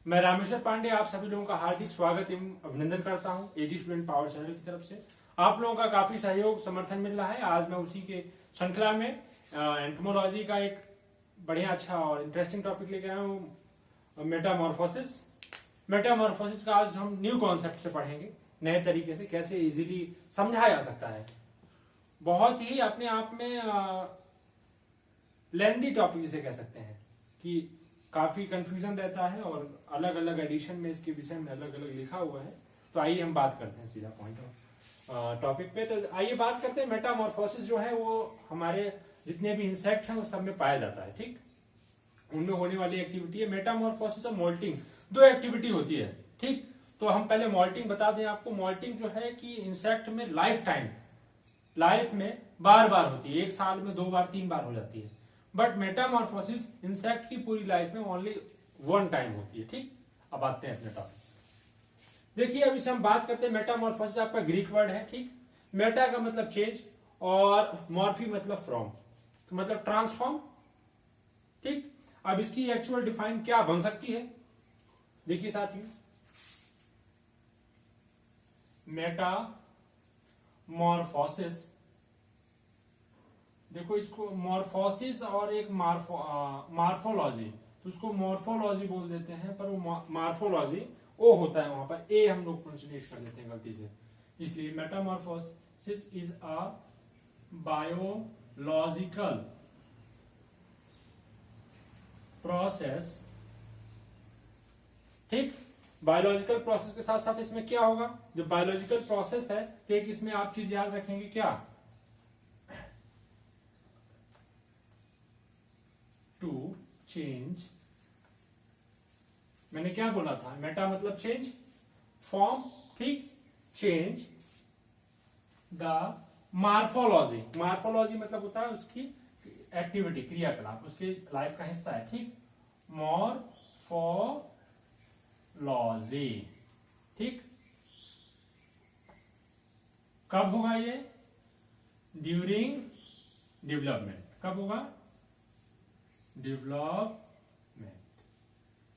मैं रामेश्वर पांडे आप सभी लोगों का हार्दिक स्वागत एवं अभिनंदन करता हूं एजी स्टूडेंट पावर चैनल की तरफ से। आप लोगों का काफी सहयोग समर्थन मिल रहा है। आज मैं उसी के श्रृंखला में एंटोमोलॉजी का एक बढ़िया अच्छा और इंटरेस्टिंग टॉपिक लेके आया हूं, मेटामॉर्फोसिस। मेटामॉर्फोसिस का आज हम न्यू कॉन्सेप्ट से पढ़ेंगे, नए तरीके से कैसे इजीली समझाया जा सकता है। बहुत ही अपने आप में लेंदी टॉपिक जिसे कह सकते हैं कि काफी कंफ्यूजन रहता है और अलग अलग एडिशन में इसके विषय में अलग अलग लिखा हुआ है। तो आइए हम बात करते हैं सीधा पॉइंट टॉपिक पे। तो आइए बात करते हैं मेटामॉर्फोसिस जो है वो हमारे जितने भी इंसेक्ट हैं उस सब में पाया जाता है। ठीक, उनमें होने वाली एक्टिविटी है मेटामॉर्फोसिस और मोल्टिंग, दो एक्टिविटी होती है। ठीक, तो हम पहले मोल्टिंग बता दें आपको। मोल्टिंग जो है कि इंसेक्ट में लाइफ में बार बार होती है, एक साल में 2 बार 3 बार हो जाती है। बट मेटामॉर्फोसिस इंसेक्ट की पूरी लाइफ में ओनली 1 टाइम होती है। ठीक, अब आते हैं अपने टॉपिक। देखिए अब इसे हम बात करते हैं। मेटामॉर्फोसिस आपका ग्रीक वर्ड है। ठीक, मेटा का मतलब चेंज और मॉर्फी मतलब फ्रॉम, तो मतलब ट्रांसफॉर्म। ठीक, अब इसकी एक्चुअल डिफाइन क्या बन सकती है देखिए साथियों। मेटामॉर्फोसिस, देखो इसको मॉर्फोसिस और एक मार्फोलॉजी, तो उसको मॉर्फोलॉजी बोल देते हैं, पर वो मार्फोलॉजी ओ होता है, वहां पर ए हम लोग प्रोनाउंसिएट कर देते हैं गलती से, इसलिए Metamorphosis is a biological process. ठीक, बायोलॉजिकल प्रोसेस के साथ साथ इसमें क्या होगा, जो बायोलॉजिकल प्रोसेस है तो एक इसमें आप चीज याद रखेंगे क्या, टू चेंज। मैंने क्या बोला था, मेटा मतलब चेंज, फॉर्म। ठीक, चेंज द मार्फोलॉजी। मार्फोलॉजी मतलब होता है उसकी एक्टिविटी, क्रियाकलाप, उसके लाइफ का हिस्सा है। ठीक, मॉर्फोलॉजी। ठीक, कब होगा ये, ड्यूरिंग डेवलपमेंट। कब होगा, डेवलपमेंट,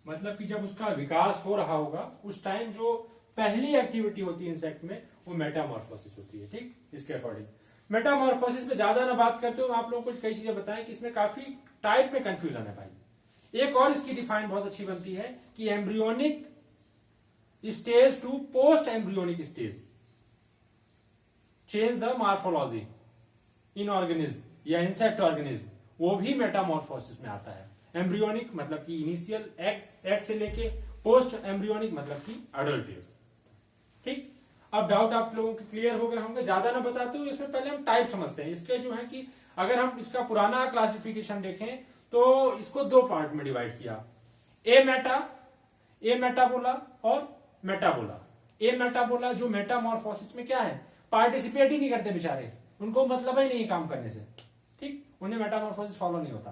मतलब कि जब उसका विकास हो रहा होगा उस टाइम जो पहली एक्टिविटी होती है इंसेक्ट में वो मेटामॉर्फोसिस होती है। ठीक, इसके अकॉर्डिंग मेटामॉर्फोसिस पे ज्यादा ना बात करते हो, आप लोगों को कई चीजें बताएं कि इसमें काफी टाइप में कंफ्यूजन है भाई। एक और इसकी डिफाइन बहुत अच्छी बनती है कि embryonic stage to post embryonic stage change the morphology in organism या इंसेक्ट ऑर्गेनिज्म, वो भी मेटामॉर्फोसिस में आता है। एम्ब्रियोनिक मतलब कि इनिशियल एग से लेके पोस्ट एम्ब्रियोनिक मतलब कि अडल्ट एज। ठीक, अब डाउट आप लोगों के क्लियर हो गए होंगे। ज्यादा ना बताते हुए इसमें पहले हम टाइप समझते हैं इसके, जो है कि अगर हम इसका पुराना क्लासिफिकेशन देखें तो इसको 2 पार्ट में डिवाइड किया, ए मेटाबोला और मेटाबोला। ए मेटाबोला जो मेटामॉर्फोसिस में क्या है, पार्टिसिपेट ही नहीं करते बेचारे, उनको मतलब ही नहीं काम करने से। ठीक, उन्हें मेटामॉर्फोसिस फॉलो नहीं होता।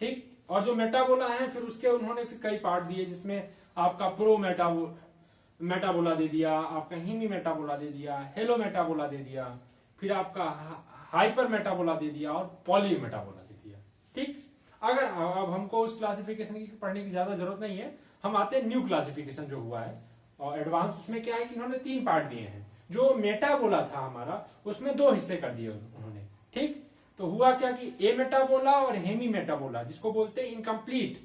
ठीक, और जो मेटाबोला है फिर उसके उन्होंने फिर कई पार्ट दिए, जिसमें आपका प्रो मेटाबोला दे दिया, आपका हीमी मेटाबोला दे दिया, हेलो मेटाबोला दे दिया, फिर आपका हाइपर मेटाबोला दे दिया और पॉली मेटाबोला दे दिया। ठीक, अगर अब हमको उस क्लासिफिकेशन की पढ़ने की ज्यादा जरूरत नहीं है, हम आते हैं न्यू क्लासिफिकेशन जो हुआ है और एडवांस। उसमें क्या है कि इन्होंने 3 पार्ट दिए हैं। जो मेटाबोला था हमारा उसमें 2 हिस्से कर दिए उन्होंने। ठीक, तो हुआ क्या कि ए मेटाबोला और हेमी मेटाबोला, जिसको बोलते हैं इनकम्प्लीट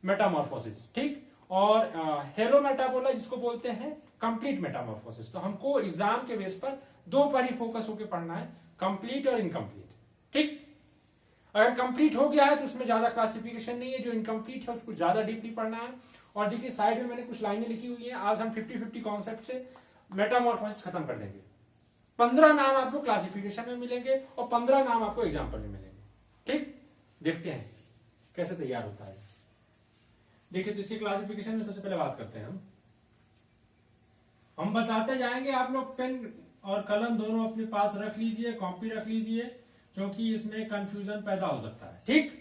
मेटामॉर्फोसिस। ठीक, और हेलो मेटाबोला जिसको बोलते हैं कंप्लीट मेटामॉर्फोसिस। तो हमको एग्जाम के बेस पर 2 पर ही फोकस होकर पढ़ना है, कंप्लीट और इनकम्प्लीट। ठीक, अगर कंप्लीट हो गया है तो उसमें ज्यादा क्लासिफिकेशन नहीं है, जो इनकम्प्लीट है उसको ज्यादा डीपली पढ़ना है। और देखिए साइड में मैंने कुछ लाइनें लिखी हुई है। आज हम 50-50 कॉन्सेप्ट से मेटामॉर्फोसिस खत्म कर देंगे। 15 नाम आपको क्लासिफिकेशन में मिलेंगे और 15 नाम आपको एग्जाम्पल में मिलेंगे। ठीक, देखते हैं कैसे तैयार होता है। देखिए तो इसके क्लासिफिकेशन में सबसे पहले बात करते हैं हम बताते जाएंगे। आप लोग पेन और कलम दोनों अपने पास रख लीजिए, कॉपी रख लीजिए, क्योंकि इसमें कंफ्यूजन पैदा हो सकता है। ठीक,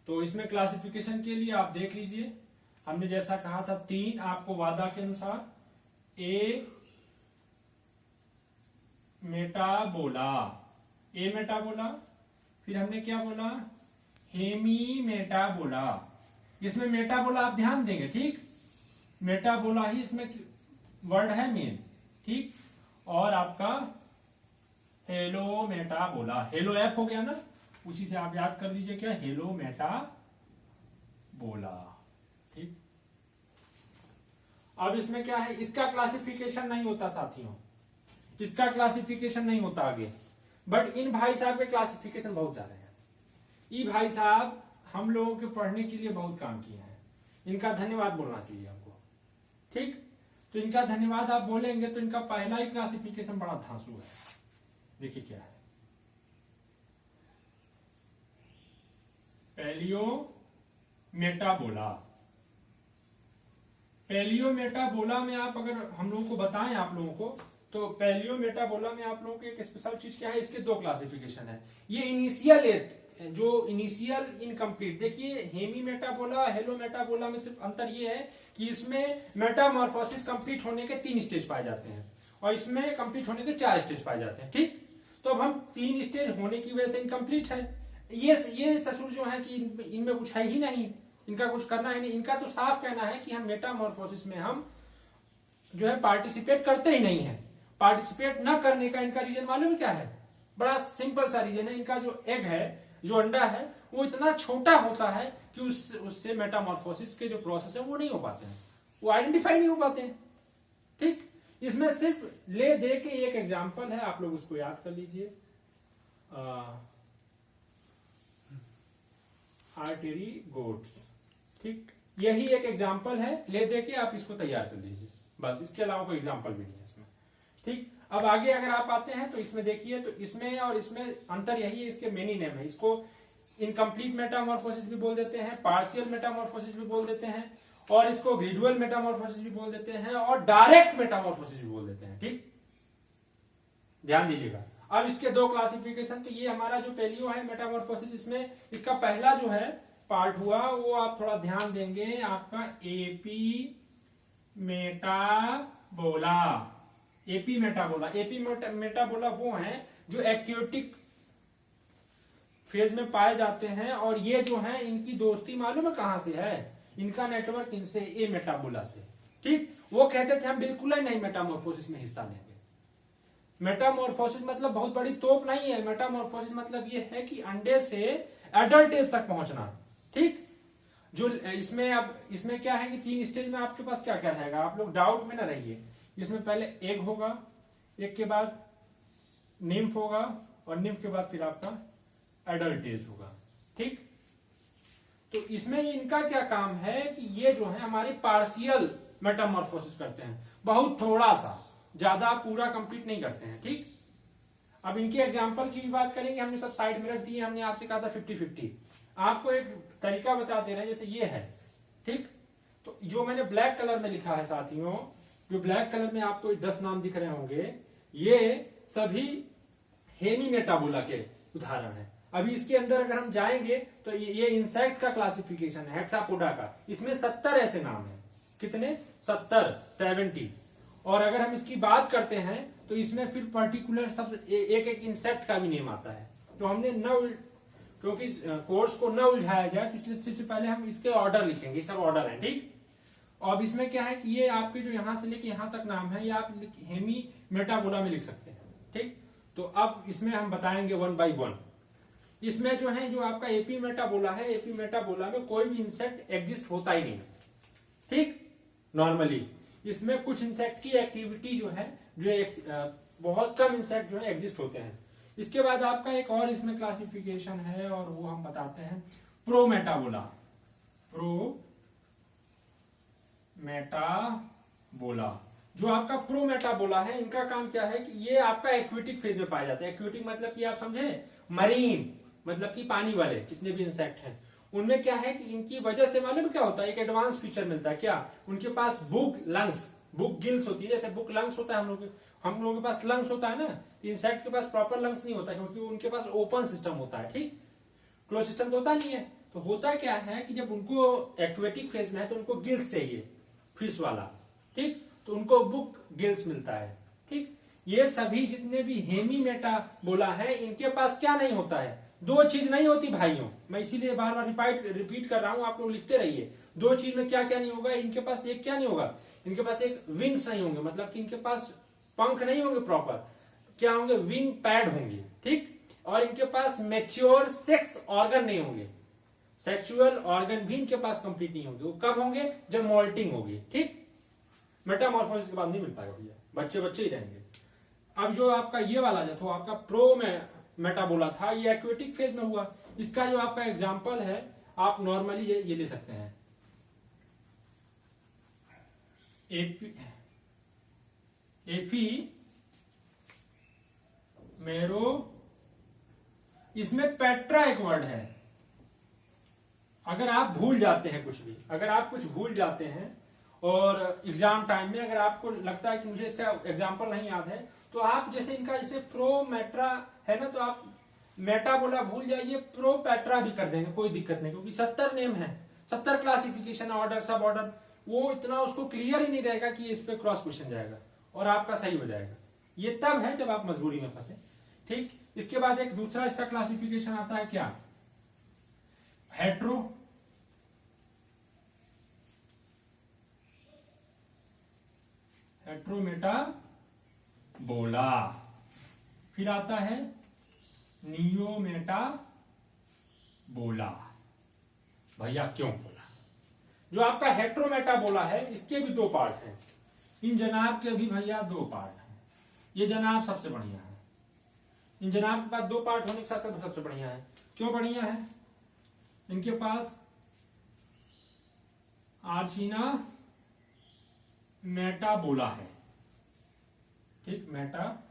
तो इसमें क्लासिफिकेशन के लिए आप देख लीजिए, हमने जैसा कहा था 3 आपको वादा के अनुसार, ए मेटाबोला, फिर हमने क्या बोला, हेमी मेटाबोला। इसमें मेटाबोला आप ध्यान देंगे। ठीक, मेटाबोला ही इसमें वर्ड है मेन, ठीक। और आपका हेलो मेटाबोला, हेलो एफ हो गया ना, उसी से आप याद कर लीजिए क्या, हेलो मेटाबोला, ठीक। अब इसमें क्या है, इसका क्लासिफिकेशन नहीं होता साथियों, इसका क्लासिफिकेशन नहीं होता आगे, बट इन भाई साहब के क्लासिफिकेशन बहुत ज्यादा है। ये भाई साहब हम लोगों के पढ़ने के लिए बहुत काम किए हैं, इनका धन्यवाद बोलना चाहिए आपको, ठीक। तो इनका धन्यवाद आप बोलेंगे तो इनका पहला ही क्लासिफिकेशन बड़ा धांसू है। देखिए क्या है, पैलियो मेटाबोला। पैलियो मेटाबोला में आप अगर हम लोगों को बताएं आप लोगों को, तो पैलियो मेटाबोला में आप लोगों को एक स्पेशल चीज क्या है, इसके दो क्लासिफिकेशन है। ये इनिशियल जो इनिशियल इनकम्प्लीट, देखिए हेमी मेटाबोला हेलो मेटाबोला में सिर्फ अंतर ये है कि इसमें मेटामॉर्फोसिस कंप्लीट होने के 3 स्टेज पाए जाते हैं और इसमें कंप्लीट होने के 4 स्टेज पाए जाते हैं, ठीक। तो अब हम 3 स्टेज होने की वजह से इनकम्प्लीट है। ये ससुर जो है कि इनमें कुछ है ही नहीं, इनका कुछ करना है नहीं, इनका तो साफ कहना है कि हम मेटामॉर्फोसिस में हम जो है पार्टिसिपेट करते ही नहीं है। पार्टिसिपेट न करने का इनका रीजन मालूम क्या है, बड़ा सिंपल सा रीजन है। इनका जो एग है, जो अंडा है, वो इतना छोटा होता है कि उससे मेटामॉर्फोसिस के जो प्रोसेस है वो नहीं हो पाते हैं, वो आइडेंटिफाई नहीं हो पाते हैं, ठीक। इसमें सिर्फ ले दे के एक एग्जांपल है, आप लोग उसको याद कर लीजिए, आर्टेरी गोट्स, ठीक। यही एक एग्जांपल है, ले दे के आप इसको तैयार कर लीजिए, बस इसके अलावा कोई एग्जांपल भी नहीं है इसमें, ठीक। अब आगे अगर आप आते हैं तो इसमें देखिए, तो इसमें और इसमें अंतर यही है, इसके मेनी नेम है। इसको इनकम्प्लीट मेटामॉर्फोसिस भी बोल देते हैं, पार्शियल मेटामॉर्फोसिस भी बोल देते हैं, और इसको ग्रेजुअल मेटामॉर्फोसिस भी बोल देते हैं, और डायरेक्ट मेटामॉर्फोसिस भी बोल देते हैं, ठीक। ध्यान दीजिएगा। अब इसके दो क्लासिफिकेशन, तो ये हमारा जो पैलियो है मेटामॉर्फोसिस, इसमें इसका पहला जो है पार्ट हुआ, वो आप थोड़ा ध्यान देंगे, आपका एपी मेटाबोला। एपी मेटाबोला वो हैं जो एक्यूटिक फेज में पाए जाते हैं, और ये जो है इनकी दोस्ती मालूम है कहां से है, इनका नेटवर्क इनसे, ए मेटाबोला से, ठीक। वो कहते थे हम बिल्कुल ही नहीं मेटामॉर्फोसिस में हिस्सा लेंगे। मेटामॉर्फोसिस मतलब बहुत बड़ी तोप नहीं है, मेटामॉर्फोसिस मतलब ये है कि अंडे से एडल्ट एज तक पहुंचना, ठीक। जो इसमें अब इसमें क्या है कि 3 स्टेज में आपके पास क्या क्या रहेगा, आप लोग डाउट में ना रहिए। इसमें पहले एग होगा, एग के बाद निम्फ होगा, और निम्फ के बाद फिर आपका एडल्ट एज होगा, ठीक। तो इसमें इनका क्या काम है कि ये जो है हमारी पार्शियल मेटामॉर्फोसिस करते हैं, बहुत थोड़ा सा, ज्यादा पूरा कंप्लीट नहीं करते हैं, ठीक। अब इनके एग्जाम्पल की भी बात करेंगे, हमने सब साइड में रख दिए, हमने आपसे कहा था 50-50। आपको एक तरीका बता दे रहे हैं, जैसे ये है, ठीक। तो जो मैंने ब्लैक कलर में लिखा है साथियों, जो ब्लैक कलर में आपको 10 नाम दिख रहे होंगे, ये सभी हेमी मेटाबोला के उदाहरण है। अभी इसके अंदर अगर हम जाएंगे तो ये इंसेक्ट का क्लासिफिकेशन है, हेक्सापोडा का। इसमें 70 ऐसे नाम है, कितने, 70 और अगर हम इसकी बात करते हैं तो इसमें फिर पर्टिकुलर सब एक एक इंसेक्ट का भी नेम आता है। तो हमने न, क्योंकि कोर्स को न उलझाया जाए तो इसलिए सबसे पहले हम इसके ऑर्डर लिखेंगे, सब ऑर्डर है, ठीक। अब इसमें क्या है कि ये आपके जो यहां से लेके यहां तक नाम है, ये आप हेमी मेटाबोला में लिख सकते हैं, ठीक। तो अब इसमें हम बताएंगे 1 by 1। इसमें जो है, जो आपका एपी मेटाबोला है, एपी मेटाबोला में कोई भी इंसेक्ट एग्जिस्ट होता ही नहीं, ठीक। नॉर्मली इसमें कुछ इंसेक्ट की एक्टिविटी जो है, जो बहुत कम इंसेक्ट जो है एग्जिस्ट होते हैं। इसके बाद आपका एक और इसमें क्लासिफिकेशन है, और वो हम बताते हैं प्रो मेटाबोला। जो आपका प्रो मेटाबोला है, इनका काम क्या है कि ये आपका एक्वेटिक फेज में पाए जाते हैं। एक्वेटिक मतलब कि आप समझे, मरीन मतलब कि पानी वाले जितने भी इंसेक्ट हैं, उनमें क्या है कि इनकी वजह से मालूम क्या होता है, एक एडवांस फीचर मिलता है, क्या, उनके पास बुक गिल्स होती है। जैसे बुक लंग्स होता है, हम लोगों के पास लंग्स होता है ना, इंसेक्ट के पास प्रॉपर लंग्स नहीं होता, क्योंकि उनके पास ओपन सिस्टम होता है, ठीक। क्लोज सिस्टम तो होता नहीं है। तो होता क्या है कि जब उनको एक्वेटिक फेज में है तो उनको गिल्स चाहिए, फिश वाला, ठीक। तो उनको बुक गिल्स मिलता है, ठीक। ये सभी जितने भी हेमी मेटाबोला है, इनके पास क्या नहीं होता है, 2 चीज नहीं होती भाइयों, मैं इसीलिए बार बार रिपीट कर रहा हूं, आप लोग लिखते रहिए। दो चीज में क्या क्या नहीं होगा, इनके पास एक क्या नहीं होगा, इनके पास एक विंग्स नहीं होंगे, मतलब कि इनके पास पंख नहीं होंगे प्रॉपर, क्या होंगे, विंग पैड होंगे, ठीक। और इनके पास मैच्योर सेक्स ऑर्गन नहीं होंगे, सेक्सुअल ऑर्गन भी इनके पास कंप्लीट नहीं होंगे। वो कब होंगे, जब मोल्टिंग होगी, ठीक। मेटामॉर्फोसिस के बाद नहीं मिल पाएगा भैया, बच्चे बच्चे ही रहेंगे। अब जो आपका ये वाला जो था आपका प्रो में मेटाबोला था, ये एक्वेटिक फेज में हुआ। इसका जो आपका एग्जाम्पल है, आप नॉर्मली ये ले सकते हैं, एफी मेरो, इसमें पेट्रा एक वर्ड है। अगर आप भूल जाते हैं कुछ भी, अगर आप कुछ भूल जाते हैं और एग्जाम टाइम में अगर आपको लगता है कि मुझे इसका एग्जाम्पल नहीं याद है, तो आप जैसे इनका जैसे प्रो मेट्रा है ना, तो आप मेटाबोला भूल जाइए, प्रो पेट्रा भी कर देंगे, कोई दिक्कत नहीं, क्योंकि 70 नेम है, 70 क्लासिफिकेशन, ऑर्डर, सब ऑर्डर, वो इतना उसको क्लियर ही नहीं रहेगा कि इस पे क्रॉस क्वेश्चन जाएगा और आपका सही हो जाएगा। ये तब है जब आप मजबूरी में फंसे, ठीक। इसके बाद एक दूसरा इसका क्लासिफिकेशन आता है क्या, हेट्रो, हेट्रोमेटाबोला। फिर आता है नियोमेटाबोला। भैया क्यों बोला, जो आपका हेट्रोमेटाबोला है इसके भी दो पार्ट हैं, इन जनाब के भी भैया दो पार्ट हैं। ये जनाब सबसे बढ़िया है, इन जनाब के पास दो पार्ट होने के साथ साथ सबसे बढ़िया है। क्यों बढ़िया है, इनके पास आर्चिना मेटाबोला है, ठीक, मेटाबोला।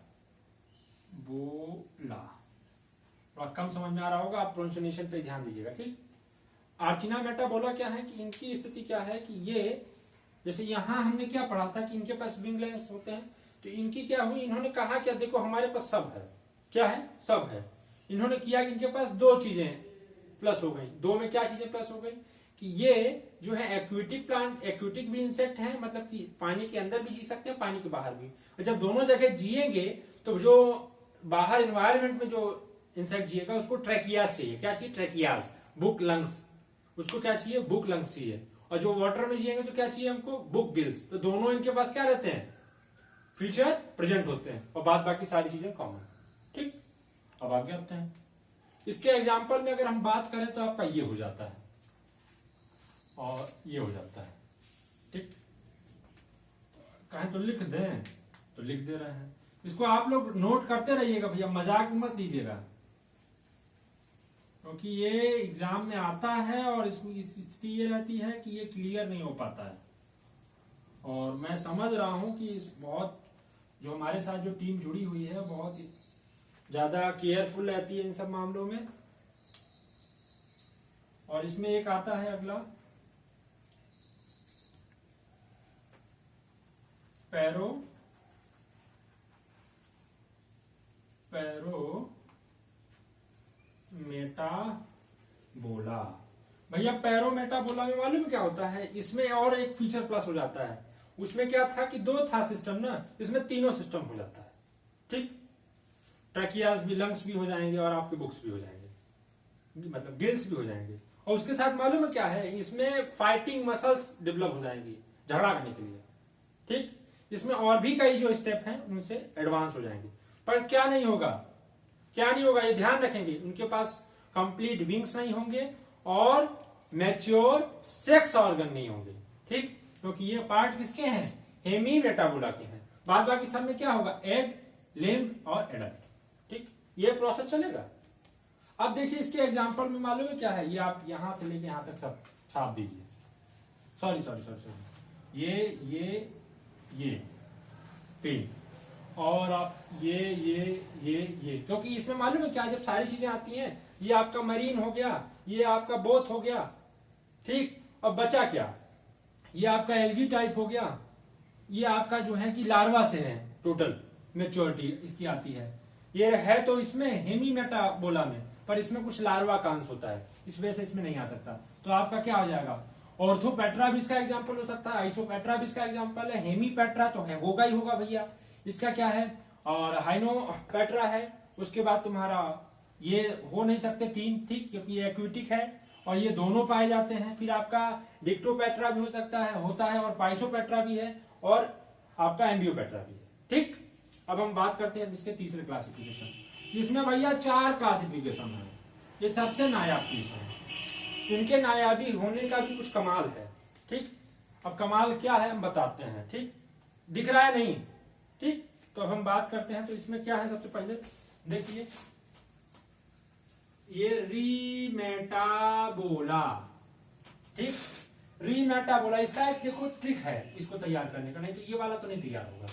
थोड़ा कम समझ में आ रहा होगा, आप प्रोनाउंसिएशन पे ध्यान दीजिएगा, ठीक। आर्चिना मेटाबोला क्या है कि इनकी स्थिति क्या है कि ये, जैसे यहां हमने क्या पढ़ा था कि इनके पास विंग लेंस होते हैं, तो इनकी क्या हुई, इन्होंने कहा क्या, देखो हमारे पास सब है, क्या है, सब है। इन्होंने किया कि इनके पास दो चीजें प्लस हो गई, दो में क्या चीजें प्लस हो गई कि ये जो है एक्वेटिक प्लांट, एक्वेटिक भी इंसेक्ट है, मतलब कि पानी के अंदर भी जी सकते हैं, पानी के बाहर भी। और जब दोनों जगह जिएंगे तो जो बाहर एनवायरमेंट में जो इंसेक्ट जिएगा उसको ट्रैकियाज चाहिए, क्या चाहिए, ट्रैकियाज, बुक लंग्स, उसको क्या चाहिए, बुक लंग्स चाहिए। और जो वाटर में जिएंगे तो क्या चाहिए हमको, बुक गिल्स। तो दोनों इनके पास क्या रहते हैं, फीचर प्रेजेंट होते हैं, और बाद बाकी सारी चीजें कॉमन, ठीक। अब आगे आते हैं, इसके एग्जाम्पल में अगर हम बात करें तो आपका ये हो जाता है और ये हो जाता है, ठीक। कहें तो लिख दें तो लिख दे रहे हैं, इसको आप लोग नोट करते रहिएगा भैया, मजाक मत लीजिएगा, क्योंकि ये एग्जाम में आता है और इसमें स्थिति ये रहती है कि ये क्लियर नहीं हो पाता है। और मैं समझ रहा हूं कि बहुत जो हमारे साथ जो टीम जुड़ी हुई है बहुत ज्यादा केयरफुल रहती है इन सब मामलों में। और इसमें एक आता है अगला, पैरोमेटाबोला। भैया पैरोमेटाबोला में मालूम क्या होता है, इसमें और एक फीचर प्लस हो जाता है। उसमें क्या था कि दो था सिस्टम ना, इसमें तीनों सिस्टम हो जाता है, ठीक। ट्रैकियाज भी, लंग्स भी हो जाएंगे और आपके बुक्स भी हो जाएंगे, मतलब गिल्स भी हो जाएंगे। और उसके साथ मालूम है क्या है, इसमें फाइटिंग मसल्स डेवलप हो जाएंगी झगड़ा करने के लिए, ठीक। इसमें और भी कई जो स्टेप हैं उनसे एडवांस हो जाएंगे। पर क्या नहीं होगा, क्या नहीं होगा, ये ध्यान रखेंगे, उनके पास कंप्लीट विंग्स नहीं होंगे और मैच्योर सेक्स ऑर्गन नहीं होंगे, ठीक। क्योंकि ये पार्ट किसके हैं, हेमी मेटाबोला के हैं। बाद बाकी सब में क्या होगा, एग, लिम्फ और एडल्ट, ठीक। ये प्रोसेस चलेगा। अब देखिए इसके एग्जांपल में मालूम है क्या है, ये आप यहां से लेके यहां तक सब छाप दीजिए। सॉरी सॉरी सॉरी सॉरी, ये तीन, और आप ये, क्योंकि इसमें मालूम है क्या, जब सारी चीजें आती हैं, ये आपका मरीन हो गया, ये आपका बोथ हो गया, ठीक। अब बचा क्या, ये आपका एल्गी टाइप हो गया, ये आपका जो है कि लार्वा से है, टोटल मेच्योरिटी इसकी आती है। ये है तो इसमें हेमी मेटाबोला में, पर इसमें कुछ लार्वा का अंश होता है, इस वजह से इसमें नहीं आ सकता। तो आपका क्या हो जाएगा, ऑर्थोपेट्रा भी इसका एग्जाम्पल हो सकता है, आइसोपेट्रा भी इसका एग्जाम्पल है, हेमीपेट्रा तो है, होगा ही होगा भैया, इसका क्या है, और हाइनोपेट्रा है। उसके बाद तुम्हारा ये हो नहीं सकते तीन, ठीक, क्योंकि ये एक्विटिक है और ये दोनों पाए जाते हैं। फिर आपका डिक्टोपेट्रा भी हो सकता है, होता है, और पाइसोपेट्रा भी है, और आपका एम्बियोपेट्रा भी है। ठीक, अब हम बात करते हैं इसके तीसरे क्लासिफिकेशन। इसमें भैया 4 क्लासिफिकेशन है, ये सबसे नायाब चीज है। इनके नायाबी होने का भी कुछ कमाल है। ठीक, अब कमाल क्या है हम बताते हैं। ठीक, दिख रहा है नहीं? ठीक, तो अब हम बात करते हैं। तो इसमें क्या है, सबसे पहले देखिए ये रीमेटाबोला। ठीक, रीमेटाबोला, इसका एक देखो ट्रिक है इसको तैयार करने का, नहीं तो ये वाला तो नहीं तैयार होगा।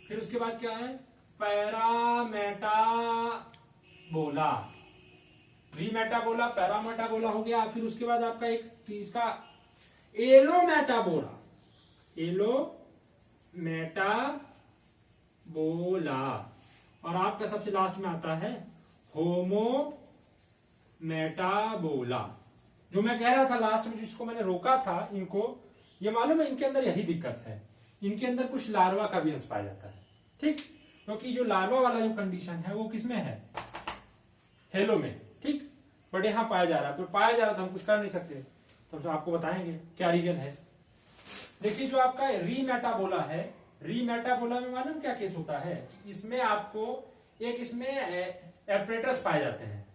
फिर उसके बाद क्या है, पैरामेटाबोला। रीमेटाबोला, पैरामेटाबोला हो गया। फिर उसके बाद आपका एक इसका एलोमेटाबोला, एलोमेटाबोला, और आपका सबसे लास्ट में आता है होमोमेटाबोला। जो मैं कह रहा था लास्ट में, जिसको मैंने रोका था इनको, ये मालूम है इनके अंदर यही दिक्कत है, इनके अंदर कुछ लार्वा का भी अंश पाया जाता है। ठीक, क्योंकि जो लार्वा वाला जो कंडीशन है वो किसमें है, हेलो में। ठीक, बट यहां पाया जा रहा है, तो पाया जा रहा था, हम कुछ कर नहीं सकते, तो हम आपको बताएंगे क्या रीजन है। देखिए जो आपका रीमेटाबोला है, रीमेटाबोला में मालूम क्या केस होता है, इसमें आपको एक इसमें एपरेटस पाए जाते हैं,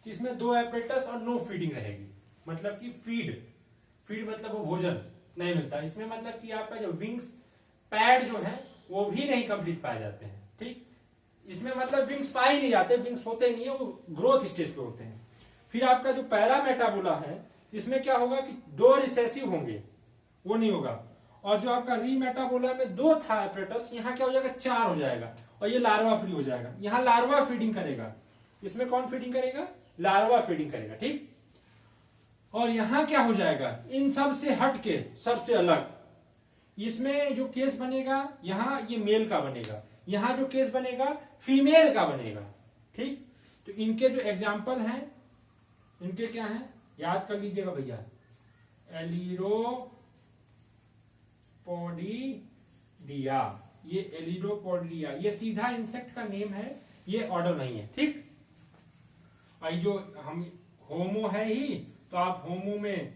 इसमें 2 एपरेटस और नो फीडिंग रहेगी, मतलब कि फीड मतलब वो भोजन नहीं मिलता इसमें, मतलब कि आपका जो विंग्स पैड जो है वो भी नहीं कंप्लीट पाए जाते हैं। ठीक, इसमें मतलब विंग्स पाए ही नहीं जाते, विंग्स होते नहीं है, वो ग्रोथ स्टेज पे होते हैं। फिर आपका जो पैरामेटाबोला है, इसमें क्या होगा कि 2 रिसेसिव होंगे, वो नहीं होगा। और जो आपका रीमेटाबोला में 2 था एपरेटस, यहाँ क्या हो जाएगा, 4 हो जाएगा, और ये लार्वा फ्री हो जाएगा। यहाँ लार्वा फीडिंग करेगा, इसमें कौन फीडिंग करेगा, लार्वा फीडिंग करेगा। ठीक, और यहां क्या हो जाएगा, इन सब से हट के सबसे अलग इसमें जो केस बनेगा, यहां ये मेल का बनेगा, यहां जो केस बनेगा फीमेल का बनेगा। ठीक, तो इनके जो एग्जाम्पल हैं, इनके क्या हैं, याद कर लीजिएगा भैया, एलिरोपोडिडिया, ये एलिरोपोडिडिया, ये सीधा इंसेक्ट का नेम है, ये ऑर्डर नहीं है। ठीक, आई जो हम होमो है ही, तो आप होमो में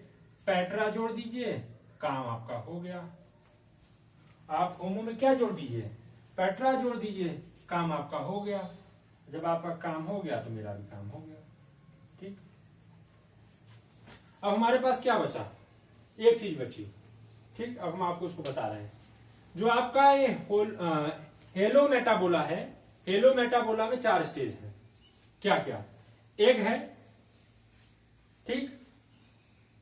पैट्रा जोड़ दीजिए, काम आपका हो गया। आप होमो में क्या जोड़ दीजिए, पैट्रा जोड़ दीजिए, काम आपका हो गया। जब आपका काम हो गया तो मेरा भी काम हो गया। ठीक, अब हमारे पास क्या बचा, एक चीज बची। ठीक, अब हम आपको उसको बता रहे हैं। जो आपका ये हेलोमेटाबोला है, हेलोमेटाबोला में 4 स्टेज है। क्या क्या, एग है, ठीक,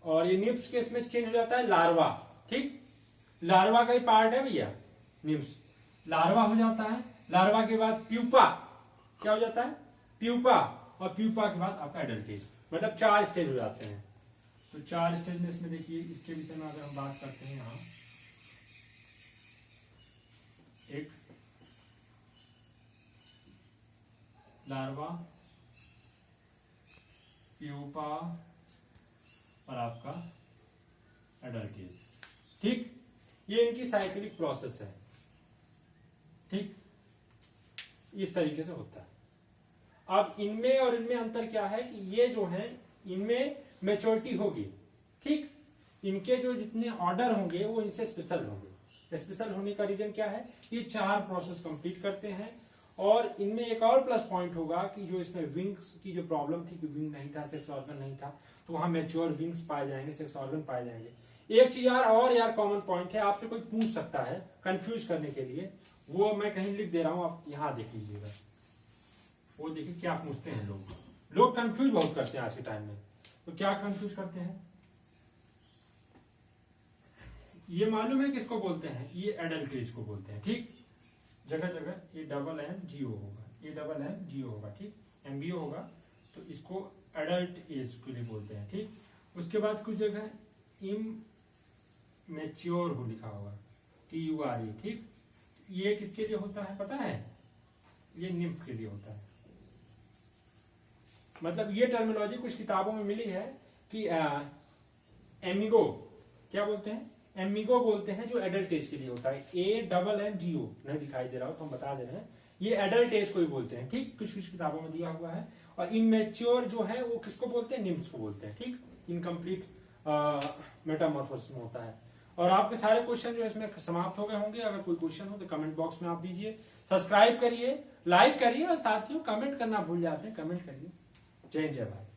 और ये निम्स केस में चेंज हो जाता है लार्वा। ठीक, लार्वा का ही पार्ट है भैया निम्स, लार्वा हो जाता है। लार्वा के बाद प्यूपा, क्या हो जाता है, प्यूपा, और प्यूपा के बाद आपका एडल्टेज, मतलब 4 स्टेज हो जाते हैं। तो 4 स्टेज में इसमें देखिए, इसके विषय में अगर हम बात करते हैं, यहाँ एक लार्वा, प्यूपा और आपका एडल्टेज। ठीक, ये इनकी साइक्लिक प्रोसेस है। ठीक, इस तरीके से होता है। अब इनमें और इनमें अंतर क्या है कि ये जो है इनमें मैच्योरिटी होगी। ठीक, इनके जो जितने ऑर्डर होंगे वो इनसे स्पेशल होंगे। स्पेशल होने का रीजन क्या है, ये 4 प्रोसेस कंप्लीट करते हैं। और इनमें एक और प्लस पॉइंट होगा कि जो इसमें विंग्स की जो प्रॉब्लम थी कि विंग नहीं था, सेक्स ऑर्गन नहीं था, तो वहां मैच्योर विंग्स पाए जाएंगे, सेक्स ऑर्गन पाए जाएंगे। एक चीज यार कॉमन पॉइंट है, आपसे कोई पूछ सकता है कंफ्यूज करने के लिए, वो मैं कहीं लिख दे रहा हूं, आप यहां देख लीजिएगा। वो देखिए क्या पूछते हैं लोग कंफ्यूज बहुत करते हैं आज के टाइम में। तो क्या कंफ्यूज करते हैं, ये मालूम है किसको बोलते हैं, ये एडल्टेज को बोलते हैं। ठीक, जगह जगह ये डबल एम जीओ होगा, ये डबल एम जीओ होगा। ठीक, एमबीओ होगा, तो इसको एडल्ट एज के लिए बोलते हैं। ठीक, उसके बाद कुछ जगह इमैच्योर हो लिखा होगा, TURE। ठीक, ये किसके लिए होता है पता है, ये निम्फ के लिए होता है। मतलब ये टर्मिनोलॉजी कुछ किताबों में मिली है कि एमिगो, क्या बोलते हैं, एमिगो बोलते हैं, जो एडल्ट एज के लिए होता है। AMMGO नहीं दिखाई दे रहा हो तो हम बता दे रहे हैं, ये एडल्ट एज को ही बोलते हैं। ठीक, कुछ कुछ किताबों में दिया हुआ है। और इनमेच्योर जो है वो किसको बोलते हैं, निम्स को बोलते हैं। ठीक, इनकम्प्लीट मेटामॉर्फोसिस में होता है। और आपके सारे क्वेश्चन जो इसमें समाप्त हो गए होंगे। अगर कोई क्वेश्चन हो तो कमेंट बॉक्स में आप दीजिए, सब्सक्राइब करिए, लाइक करिए और साथियों कमेंट करना भूल जाते हैं, कमेंट करिए। जय हिंद, जय भारत।